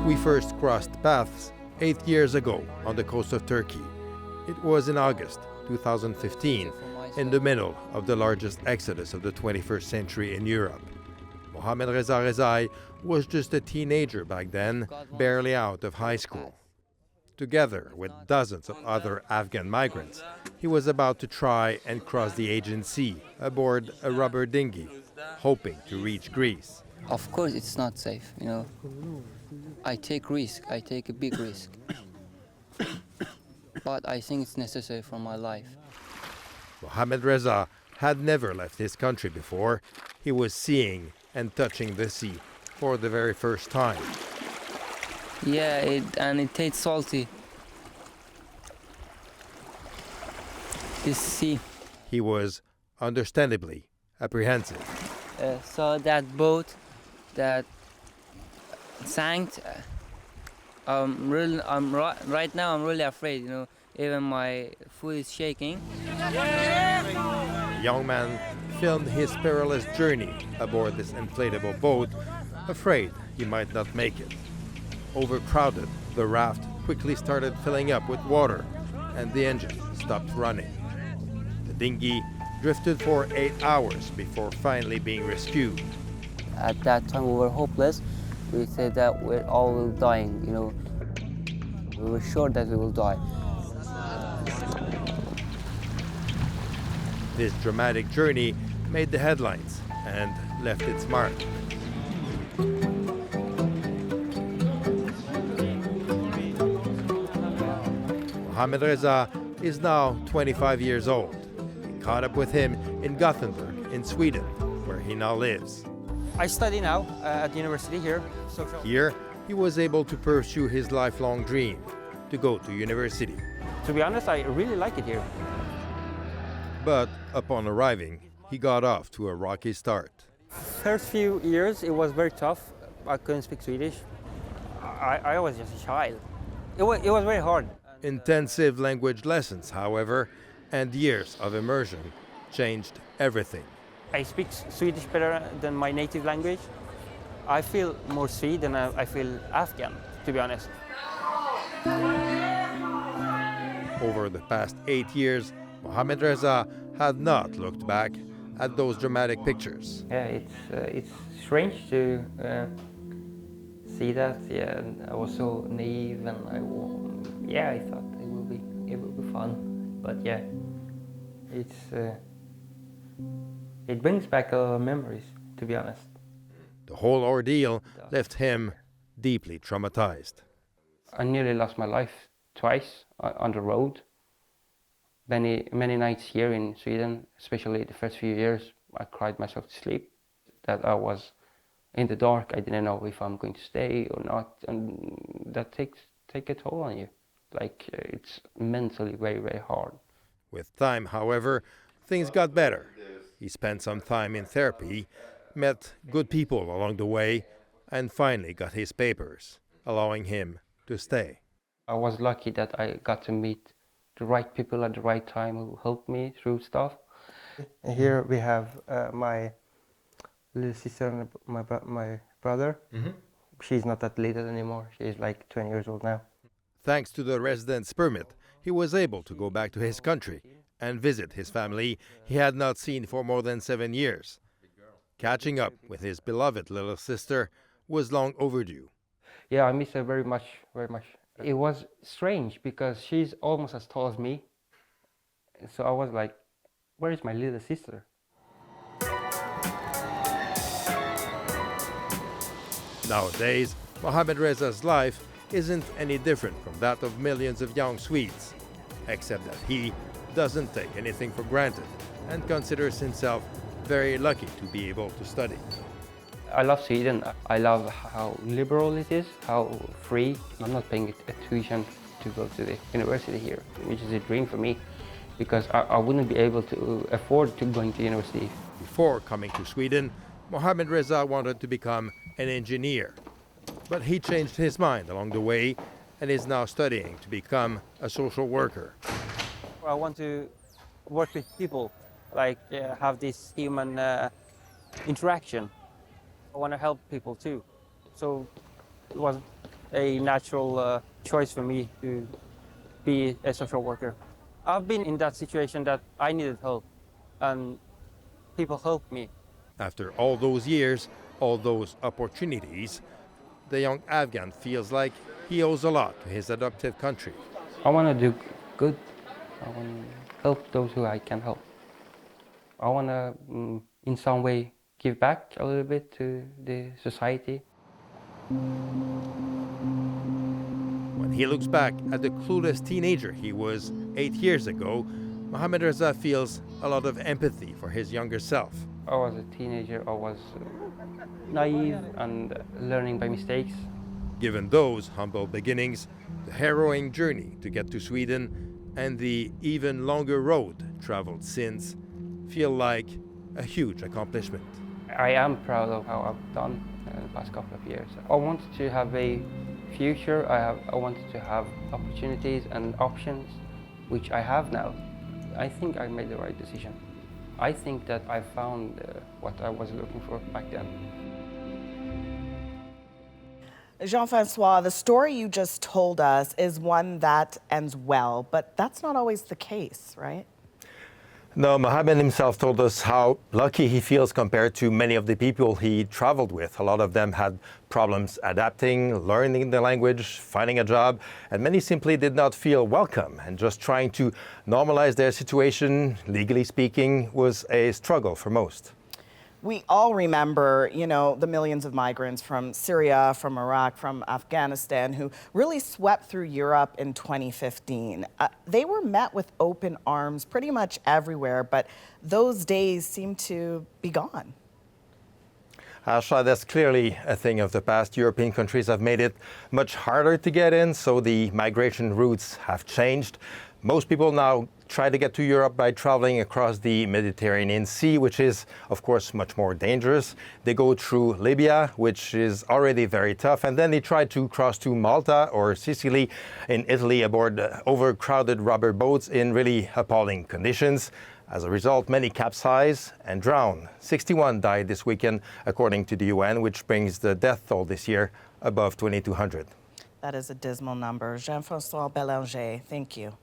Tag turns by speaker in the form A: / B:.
A: We first crossed paths 8 years ago on the coast of Turkey. It was in August 2015, in the middle of the largest exodus of the 21st century in Europe. Mohammad Reza Rezaie was just a teenager back then, barely out of high school. Together with dozens of other Afghan migrants, he was about to try and cross the Aegean Sea aboard a rubber dinghy, hoping to reach Greece.
B: Of course it's not safe, you know. I take risk, I take a big risk. But I think it's necessary for my life.
A: Mohammad Reza had never left his country before. He was seeing and touching the sea for the very first time.
B: Yeah, it tastes salty. This sea.
A: He was understandably apprehensive.
B: So that boat that sank, right now I'm really afraid, you know. Even my foot is shaking.
A: The young man filmed his perilous journey aboard this inflatable boat, afraid he might not make it. Overcrowded, the raft quickly started filling up with water, and the engine stopped running. The dinghy drifted for 8 hours before finally being rescued.
B: At that time we were hopeless. We said that we're all dying, you know. We were sure that we will die.
A: This dramatic journey made the headlines and left its mark. Mohammad Reza is now 25 years old. We caught up with him in Gothenburg, in Sweden, where he now lives.
C: I study now at the university here.
A: Here, he was able to pursue his lifelong dream, to go to university.
C: To be honest, I really like it here.
A: But upon arriving, he got off to a rocky start.
C: First few years, it was very tough. I couldn't speak Swedish. I was just a child. It was very hard.
A: Intensive language lessons, however, and years of immersion changed everything.
C: I speak Swedish better than my native language. I feel more Swede than I feel Afghan, to be honest.
A: Over the past 8 years, Mohammad Reza had not looked back at those dramatic pictures.
C: Yeah, it's strange to see that. Yeah, I was so naive, and I thought it will be fun. But yeah, it brings back a lot of memories, to be honest.
A: The whole ordeal left him deeply traumatized.
C: I nearly lost my life twice on the road. Many nights here in Sweden, especially the first few years, I cried myself to sleep. That I was in the dark. I didn't know if I'm going to stay or not, and that take a toll on you. Like it's mentally very, very hard.
A: With time, however, things got better. He spent some time in therapy, met good people along the way, and finally got his papers, allowing him to stay.
C: I was lucky that I got to meet the right people at the right time who helped me through stuff. Here we have my little sister and my brother. Mm-hmm. She's not that little anymore. She's like 20 years old now.
A: Thanks to the residence permit, he was able to go back to his country and visit his family he had not seen for more than 7 years. Catching up with his beloved little sister was long overdue.
C: Yeah, I miss her very much, very much. It was strange because she's almost as tall as me. So I was like, where is my little sister?
A: Nowadays, Mohammad Reza's life isn't any different from that of millions of young Swedes, except that he doesn't take anything for granted and considers himself very lucky to be able to study.
C: I love Sweden. I love how liberal it is, how free. I'm not paying a tuition to go to the university here, which is a dream for me, because I wouldn't be able to afford to going to university.
A: Before coming to Sweden, Mohammad Reza wanted to become an engineer, but he changed his mind along the way and is now studying to become a social worker.
C: I want to work with people, like have this human interaction. I want to help people too. So it was
D: a natural choice for me to be a social worker. I've been in that situation that I needed help, and people helped me.
A: After all those years, all those opportunities, the young Afghan feels like he owes a lot to his adoptive country.
C: I want to do good. I want to help those who I can help. I want to, in some way, give back a little bit to the society.
A: When he looks back at the clueless teenager he was 8 years ago, Mohammad Reza feels a lot of empathy for his younger self.
C: I was a teenager. I was naive and learning by mistakes.
A: Given those humble beginnings, the harrowing journey to get to Sweden and the even longer road traveled since feel like a huge accomplishment.
C: I am proud of how I've done in the past couple of years. I wanted to have a future. I wanted to have opportunities and options, which I have now. I think I made the right decision. I think that I found what I was looking for back then.
E: Jean-Francois, the story you just told us is one that ends well, but that's not always the case, right?
A: No, Mohammad himself told us how lucky he feels compared to many of the people he traveled with. A lot of them had problems adapting, learning the language, finding a job, and many simply did not feel welcome. And just trying to normalize their situation, legally speaking, was a struggle for most.
E: We all remember, the millions of migrants from Syria, from Iraq, from Afghanistan who really swept through Europe in 2015. They were met with open arms pretty much everywhere, but those days seem to be gone.
A: Asha, that's clearly a thing of the past. European countries have made it much harder to get in, so the migration routes have changed. Most people now try to get to Europe by traveling across the Mediterranean Sea, which is, of course, much more dangerous. They go through Libya, which is already very tough, and then they try to cross to Malta or Sicily in Italy aboard overcrowded rubber boats in really appalling conditions. As a result, many capsize and drown. 61 died this weekend, according to the UN, which brings the death toll this year above 2,200.
E: That is a dismal number. Jean-Francois Belanger, thank you.